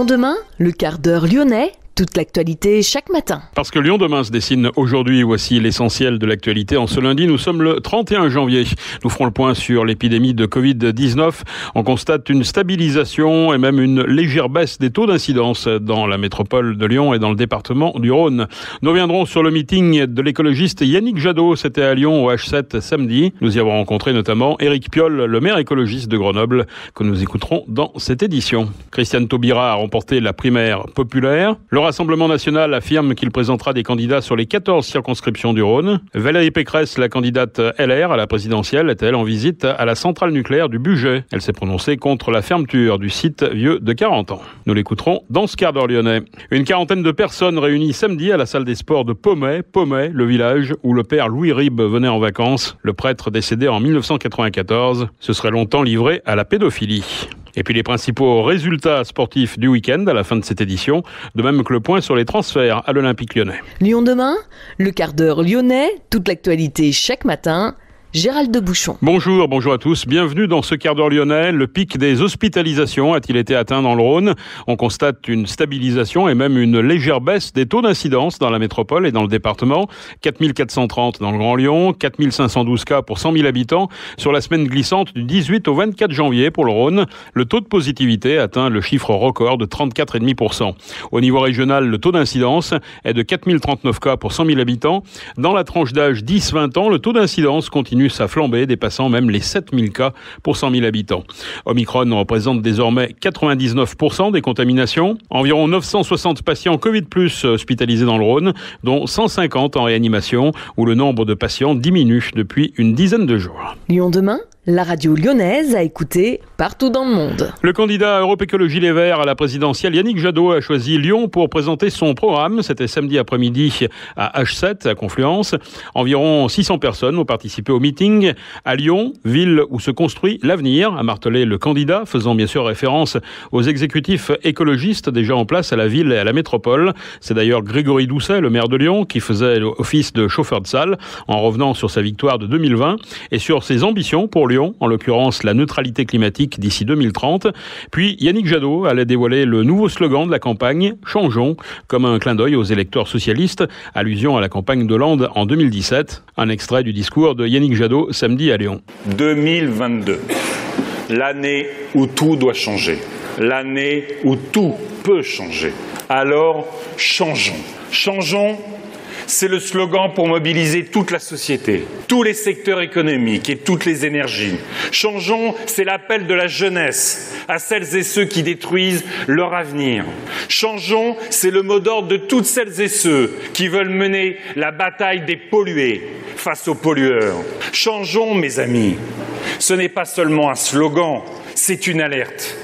demain, le quart d'heure lyonnais. Toute l'actualité chaque matin. Parce que Lyon demain se dessine aujourd'hui, voici l'essentiel de l'actualité. En ce lundi, nous sommes le 31 janvier. Nous ferons le point sur l'épidémie de Covid-19. On constate une stabilisation et même une légère baisse des taux d'incidence dans la métropole de Lyon et dans le département du Rhône. Nous reviendrons sur le meeting de l'écologiste Yannick Jadot. C'était à Lyon au H7 samedi. Nous y avons rencontré notamment Éric Piolle, le maire écologiste de Grenoble, que nous écouterons dans cette édition. Christiane Taubira a remporté la primaire populaire. Le Rassemblement national affirme qu'il présentera des candidats sur les 14 circonscriptions du Rhône. Valérie Pécresse, la candidate LR à la présidentielle, est-elle en visite à la centrale nucléaire du Bugey. Elle s'est prononcée contre la fermeture du site vieux de 40 ans. Nous l'écouterons dans ce quart d'heure lyonnais. Une quarantaine de personnes réunies samedi à la salle des sports de Pomey, le village où le père Louis Ribes venait en vacances. Le prêtre décédé en 1994 se serait longtemps livré à la pédophilie. Et puis les principaux résultats sportifs du week-end à la fin de cette édition, de même que le point sur les transferts à l'Olympique lyonnais. Lyon demain, le quart d'heure lyonnais, toute l'actualité chaque matin. Gérald de Bouchon. Bonjour à tous. Bienvenue dans ce quart d'heure lyonnais. Le pic des hospitalisations a-t-il été atteint dans le Rhône? On constate une stabilisation et même une légère baisse des taux d'incidence dans la métropole et dans le département. 4430 dans le Grand Lyon, 4512 cas pour 100 000 habitants. Sur la semaine glissante du 18 au 24 janvier pour le Rhône, le taux de positivité atteint le chiffre record de 34,5%. Au niveau régional, le taux d'incidence est de 4039 cas pour 100 000 habitants. Dans la tranche d'âge 10-20 ans, le taux d'incidence continue sa flambée, dépassant même les 7000 cas pour 100 000 habitants. Omicron représente désormais 99% des contaminations. Environ 960 patients Covid+ hospitalisés dans le Rhône, dont 150 en réanimation, où le nombre de patients diminue depuis une dizaine de jours. Lyon demain, la radio lyonnaise a écouté partout dans le monde. Le candidat Europe Écologie Les Verts à la présidentielle, Yannick Jadot, a choisi Lyon pour présenter son programme. C'était samedi après-midi à H7, à Confluence. Environ 600 personnes ont participé au meeting à Lyon, ville où se construit l'avenir, a martelé le candidat, faisant bien sûr référence aux exécutifs écologistes déjà en place à la ville et à la métropole. C'est d'ailleurs Grégory Doucet, le maire de Lyon, qui faisait office de chauffeur de salle en revenant sur sa victoire de 2020 et sur ses ambitions pour Lyon, en l'occurrence la neutralité climatique d'ici 2030. Puis Yannick Jadot allait dévoiler le nouveau slogan de la campagne « Changeons », comme un clin d'œil aux électeurs socialistes, allusion à la campagne d'Hollande en 2017. Un extrait du discours de Yannick Jadot samedi à Lyon. 2022, l'année où tout doit changer, l'année où tout peut changer. Alors, changeons. Changeons. C'est le slogan pour mobiliser toute la société, tous les secteurs économiques et toutes les énergies. Changeons, c'est l'appel de la jeunesse à celles et ceux qui détruisent leur avenir. Changeons, c'est le mot d'ordre de toutes celles et ceux qui veulent mener la bataille des pollués face aux pollueurs. Changeons, mes amis. Ce n'est pas seulement un slogan, c'est une alerte.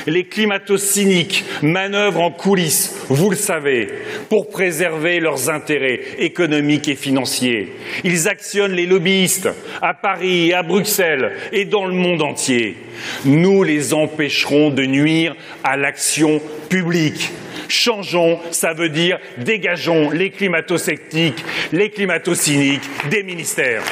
Les climato-cyniques manœuvrent en coulisses, vous le savez, pour préserver leurs intérêts économiques et financiers. Ils actionnent les lobbyistes à Paris, à Bruxelles et dans le monde entier. Nous les empêcherons de nuire à l'action publique. Changeons, ça veut dire dégageons les climato-sceptiques, les climato-cyniques des ministères.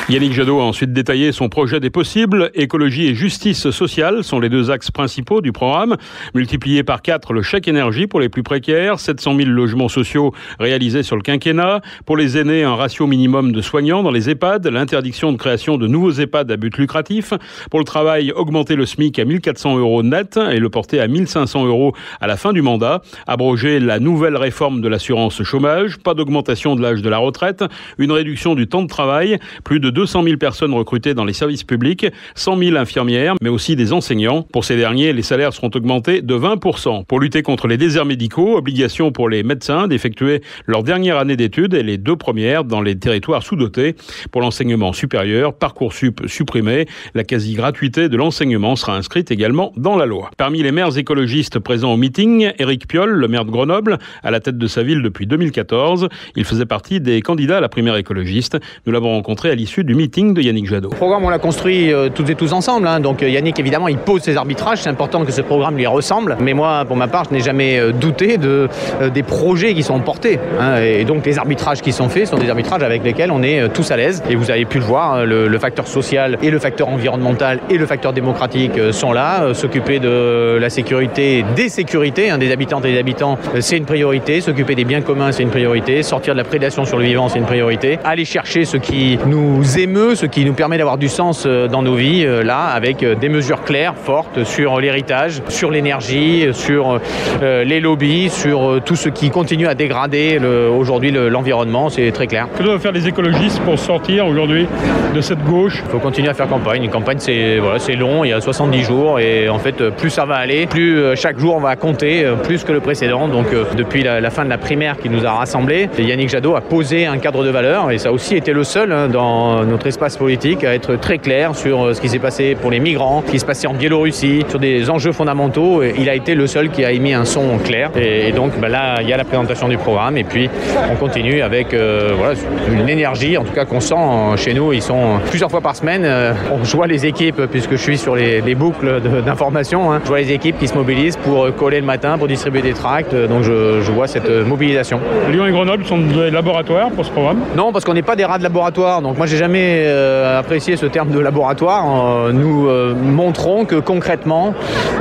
Yannick Jadot a ensuite détaillé son projet des possibles. Écologie et justice sociale sont les deux axes principaux du programme. Multiplié par 4 le chèque énergie pour les plus précaires, 700 000 logements sociaux réalisés sur le quinquennat. Pour les aînés, un ratio minimum de soignants dans les EHPAD, l'interdiction de création de nouveaux EHPAD à but lucratif. Pour le travail, augmenter le SMIC à 1 400 € net et le porter à 1 500 € à la fin du mandat. Abroger la nouvelle réforme de l'assurance chômage. Pas d'augmentation de l'âge de la retraite. Une réduction du temps de travail. Plus de 200 000 personnes recrutées dans les services publics, 100 000 infirmières, mais aussi des enseignants. Pour ces derniers, les salaires seront augmentés de 20%. Pour lutter contre les déserts médicaux, obligation pour les médecins d'effectuer leur dernière année d'études et les 2 premières dans les territoires sous-dotés. Pour l'enseignement supérieur, Parcoursup supprimé. La quasi-gratuité de l'enseignement sera inscrite également dans la loi. Parmi les maires écologistes présents au meeting, Éric Piolle, le maire de Grenoble, à la tête de sa ville depuis 2014. Il faisait partie des candidats à la primaire écologiste. Nous l'avons rencontré à l'issue du meeting de Yannick Jadot. Le programme, on l'a construit toutes et tous ensemble. Donc Yannick, évidemment, il pose ses arbitrages. C'est important que ce programme lui ressemble. Mais moi, pour ma part, je n'ai jamais douté des projets qui sont portés. Et donc, les arbitrages qui sont faits sont des arbitrages avec lesquels on est tous à l'aise. Et vous avez pu le voir, le facteur social et le facteur environnemental et le facteur démocratique sont là. S'occuper de la sécurité, des sécurités, des habitantes et des habitants, c'est une priorité. S'occuper des biens communs, c'est une priorité. Sortir de la prédation sur le vivant, c'est une priorité. Aller chercher ce qui nous émeut, ce qui nous permet d'avoir du sens dans nos vies, là, avec des mesures claires, fortes sur l'héritage, sur l'énergie, sur les lobbies, sur tout ce qui continue à dégrader aujourd'hui l'environnement, c'est très clair. Que doivent faire les écologistes pour sortir aujourd'hui de cette gauche ? Il faut continuer à faire campagne. Une campagne, c'est long, il y a 70 jours et en fait, plus ça va aller, plus chaque jour va compter, plus que le précédent. Donc depuis la fin de la primaire qui nous a rassemblés, Yannick Jadot a posé un cadre de valeurs et ça a aussi été le seul dans notre espace politique à être très clair sur ce qui s'est passé pour les migrants, ce qui se passait en Biélorussie, sur des enjeux fondamentaux. Il a été le seul qui a émis un son clair. Et donc là, il y a la présentation du programme et puis on continue avec une énergie, en tout cas qu'on sent chez nous. Ils sont plusieurs fois par semaine. Je vois les équipes, puisque je suis sur les boucles d'information, je vois les équipes qui se mobilisent pour coller le matin, pour distribuer des tracts. Donc je vois cette mobilisation. Lyon et Grenoble sont des laboratoires pour ce programme ? Non, parce qu'on n'est pas des rats de laboratoire. Donc moi, j'ai jamais apprécié ce terme de laboratoire. Nous montrons que concrètement,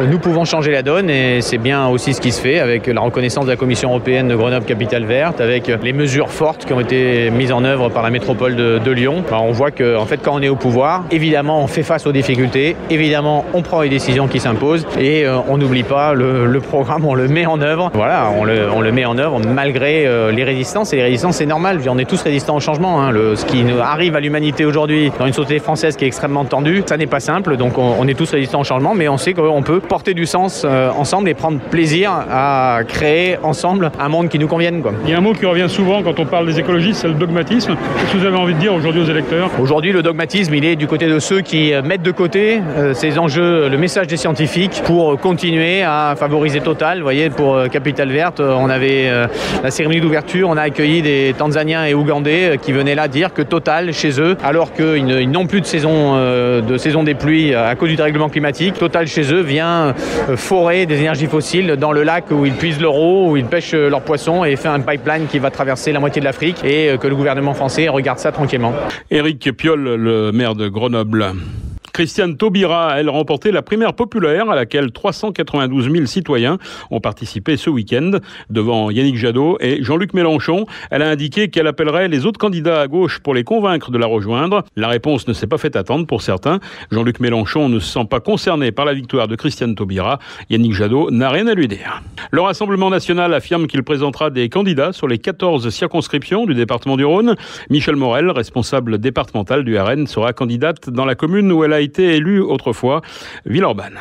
nous pouvons changer la donne et c'est bien aussi ce qui se fait avec la reconnaissance de la Commission européenne de Grenoble Capitale Verte, avec les mesures fortes qui ont été mises en œuvre par la métropole de Lyon. Alors, on voit que en fait, quand on est au pouvoir, évidemment, on fait face aux difficultés, évidemment, on prend les décisions qui s'imposent et on n'oublie pas le programme, on le met en œuvre. Voilà, on le met en œuvre malgré les résistances. Et les résistances, c'est normal. On est tous résistants au changement. Ce qui arrive à l'humanité aujourd'hui dans une société française qui est extrêmement tendue, ça n'est pas simple. Donc, on est tous résistants au changement, mais on sait qu'on peut porter du sens ensemble et prendre plaisir à créer ensemble un monde qui nous convienne, quoi. Il y a un mot qui revient souvent quand on parle des écologistes, c'est le dogmatisme. Qu'est-ce que vous avez envie de dire aujourd'hui aux électeurs ? Aujourd'hui, le dogmatisme, il est du côté de ceux qui mettent de côté ces enjeux, le message des scientifiques pour continuer à favoriser Total. Vous voyez, pour Capitale Verte, on avait la cérémonie d'ouverture, on a accueilli des Tanzaniens et Ougandais qui venaient là dire que Total, chez eux, alors qu'ils n'ont plus de saison des pluies à cause du dérèglement climatique, Total, chez eux, vient forer des énergies fossiles dans le lac où ils puisent leur eau, où ils pêchent leurs poissons et fait un pipeline qui va traverser la moitié de l'Afrique et que le gouvernement français regarde ça tranquillement. Éric Piolle, le maire de Grenoble. Christiane Taubira, elle, remporté la primaire populaire à laquelle 392 000 citoyens ont participé ce week-end devant Yannick Jadot et Jean-Luc Mélenchon. Elle a indiqué qu'elle appellerait les autres candidats à gauche pour les convaincre de la rejoindre. La réponse ne s'est pas fait attendre pour certains. Jean-Luc Mélenchon ne se sent pas concerné par la victoire de Christiane Taubira. Yannick Jadot n'a rien à lui dire. Le Rassemblement national affirme qu'il présentera des candidats sur les 14 circonscriptions du département du Rhône. Michèle Morel, responsable départemental du RN, sera candidate dans la commune où elle a été élue autrefois, Villeurbanne.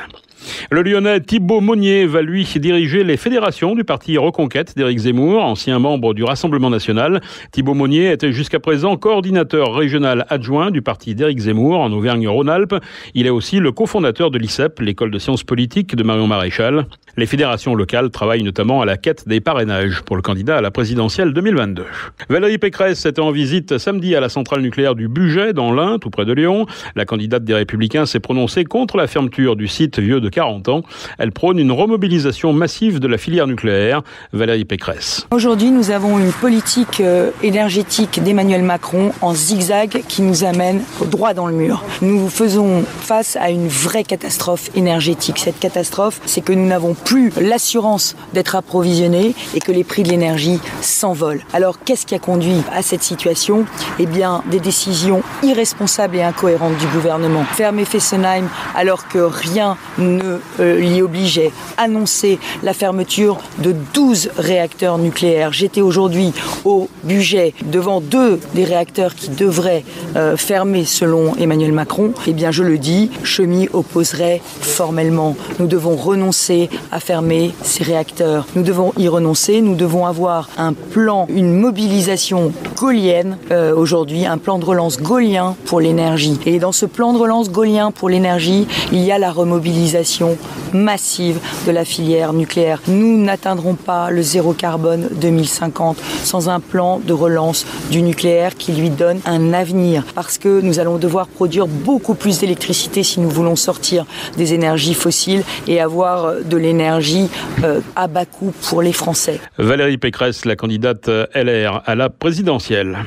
Le Lyonnais Thibaut Monnier va lui diriger les fédérations du parti Reconquête d'Éric Zemmour, ancien membre du Rassemblement national. Thibaut Monnier était jusqu'à présent coordinateur régional adjoint du parti d'Éric Zemmour en Auvergne-Rhône-Alpes. Il est aussi le cofondateur de l'ICEP, l'école de sciences politiques de Marion Maréchal. Les fédérations locales travaillent notamment à la quête des parrainages pour le candidat à la présidentielle 2022. Valérie Pécresse était en visite samedi à la centrale nucléaire du Bugey, dans l'Ain, tout près de Lyon. La candidate des Républicains s'est prononcée contre la fermeture du site vieux de 40 ans. Elle prône une remobilisation massive de la filière nucléaire. Valérie Pécresse. Aujourd'hui, nous avons une politique énergétique d'Emmanuel Macron en zigzag qui nous amène droit dans le mur. Nous faisons face à une vraie catastrophe énergétique. Cette catastrophe, c'est que nous n'avons plus l'assurance d'être approvisionnés et que les prix de l'énergie s'envolent. Alors, qu'est-ce qui a conduit à cette situation ? Eh bien, des décisions irresponsables et incohérentes du gouvernement. Fermer Fessenheim alors que rien ne l'y obligeait. Annoncer la fermeture de 12 réacteurs nucléaires. J'étais aujourd'hui au Bugey devant 2 des réacteurs qui devraient fermer selon Emmanuel Macron. Eh bien, je le dis, je m'y opposerai formellement. Nous devons renoncer à fermer ces réacteurs. Nous devons y renoncer. Nous devons avoir un plan, une mobilisation gaullienne aujourd'hui, un plan de relance gaullien pour l'énergie. Et dans ce plan de relance gaullien pour l'énergie, il y a la remobilisation décarbonisation massive de la filière nucléaire. Nous n'atteindrons pas le zéro carbone 2050 sans un plan de relance du nucléaire qui lui donne un avenir, parce que nous allons devoir produire beaucoup plus d'électricité si nous voulons sortir des énergies fossiles et avoir de l'énergie à bas coût pour les Français. Valérie Pécresse, la candidate LR à la présidentielle.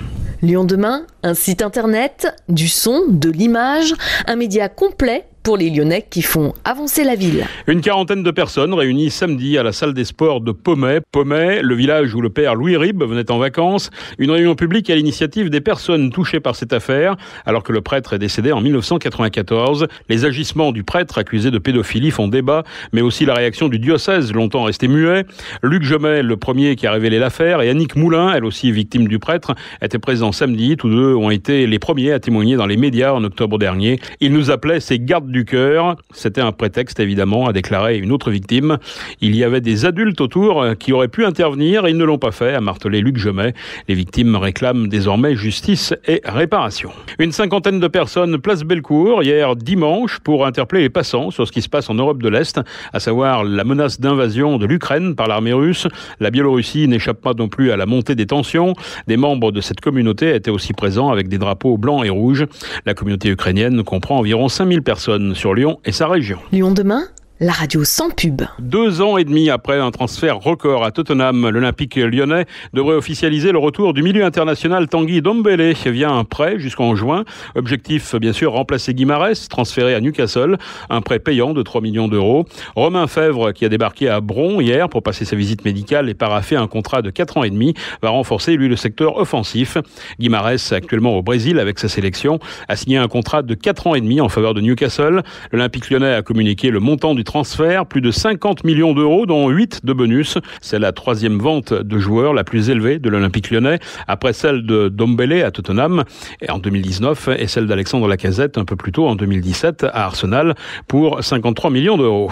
Lyon demain, un site internet, du son, de l'image, un média complet pour les Lyonnais qui font avancer la ville. Une quarantaine de personnes réunies samedi à la salle des sports de Pomey. Pomey, le village où le père Louis Ribes venait en vacances. Une réunion publique à l'initiative des personnes touchées par cette affaire, alors que le prêtre est décédé en 1994. Les agissements du prêtre accusé de pédophilie font débat, mais aussi la réaction du diocèse, longtemps resté muet. Luc Jomet, le premier qui a révélé l'affaire, et Annick Moulin, elle aussi victime du prêtre, étaient présents samedi. Tous deux ont été les premiers à témoigner dans les médias en octobre dernier. Ils nous appelaient ces gardes du cœur. C'était un prétexte, évidemment, a déclaré une autre victime. Il y avait des adultes autour qui auraient pu intervenir et ils ne l'ont pas fait, a martelé Luc Jomet. Les victimes réclament désormais justice et réparation. Une cinquantaine de personnes place Bellecour hier dimanche pour interpeller les passants sur ce qui se passe en Europe de l'Est, à savoir la menace d'invasion de l'Ukraine par l'armée russe. La Biélorussie n'échappe pas non plus à la montée des tensions. Des membres de cette communauté étaient aussi présents avec des drapeaux blancs et rouges. La communauté ukrainienne comprend environ 5000 personnes sur Lyon et sa région. Lyon demain, la radio sans pub. 2 ans et demi après un transfert record à Tottenham, l'Olympique lyonnais devrait officialiser le retour du milieu international Tanguy Ndombele via un prêt jusqu'en juin. Objectif, bien sûr, remplacer Guimarães, transféré à Newcastle. Un prêt payant de 3 millions d'euros. Romain Fèvre, qui a débarqué à Bron hier pour passer sa visite médicale et paraphé un contrat de 4 ans et demi, va renforcer, lui, le secteur offensif. Guimarães, actuellement au Brésil avec sa sélection, a signé un contrat de 4 ans et demi en faveur de Newcastle. L'Olympique lyonnais a communiqué le montant du transfert, plus de 50 millions d'euros, dont 8 de bonus. C'est la 3e vente de joueurs la plus élevée de l'Olympique lyonnais, après celle de Ndombele à Tottenham en 2019 et celle d'Alexandre Lacazette un peu plus tôt en 2017 à Arsenal pour 53 millions d'euros.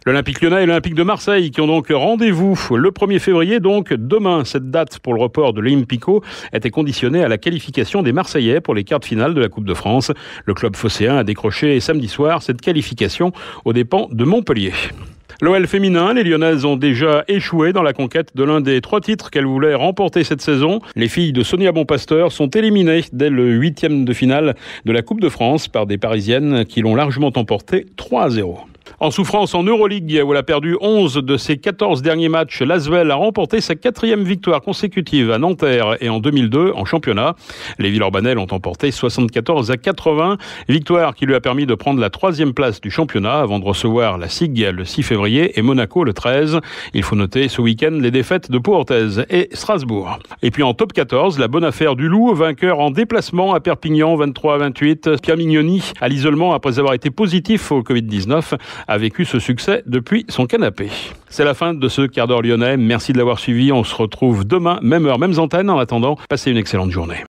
L'Olympique lyonnais et l'Olympique de Marseille qui ont donc rendez-vous le 1er février, donc demain. Cette date pour le report de l'Olympico était conditionnée à la qualification des Marseillais pour les quarts de finale de la Coupe de France. Le club phocéen a décroché samedi soir cette qualification aux dépens de Montpellier. L'OL féminin, les Lyonnaises ont déjà échoué dans la conquête de l'un des 3 titres qu'elles voulaient remporter cette saison. Les filles de Sonia Bonpasteur sont éliminées dès le 8e de finale de la Coupe de France par des Parisiennes qui l'ont largement emporté 3-0. En souffrance en Euroleague, où elle a perdu 11 de ses 14 derniers matchs, l'Asvel a remporté sa 4e victoire consécutive à Nanterre et en 2002 en championnat. Les Villeurbanais ont emporté 74-80, victoire qui lui a permis de prendre la 3e place du championnat avant de recevoir la SIG le 6 février et Monaco le 13. Il faut noter ce week-end les défaites de Pau-Orthez et Strasbourg. Et puis en top 14, la bonne affaire du Loup, vainqueur en déplacement à Perpignan 23-28. Pierre Mignoni, à l'isolement après avoir été positif au Covid-19, a vécu ce succès depuis son canapé. C'est la fin de ce quart d'heure lyonnais. Merci de l'avoir suivi. On se retrouve demain, même heure, même antenne. En attendant, passez une excellente journée.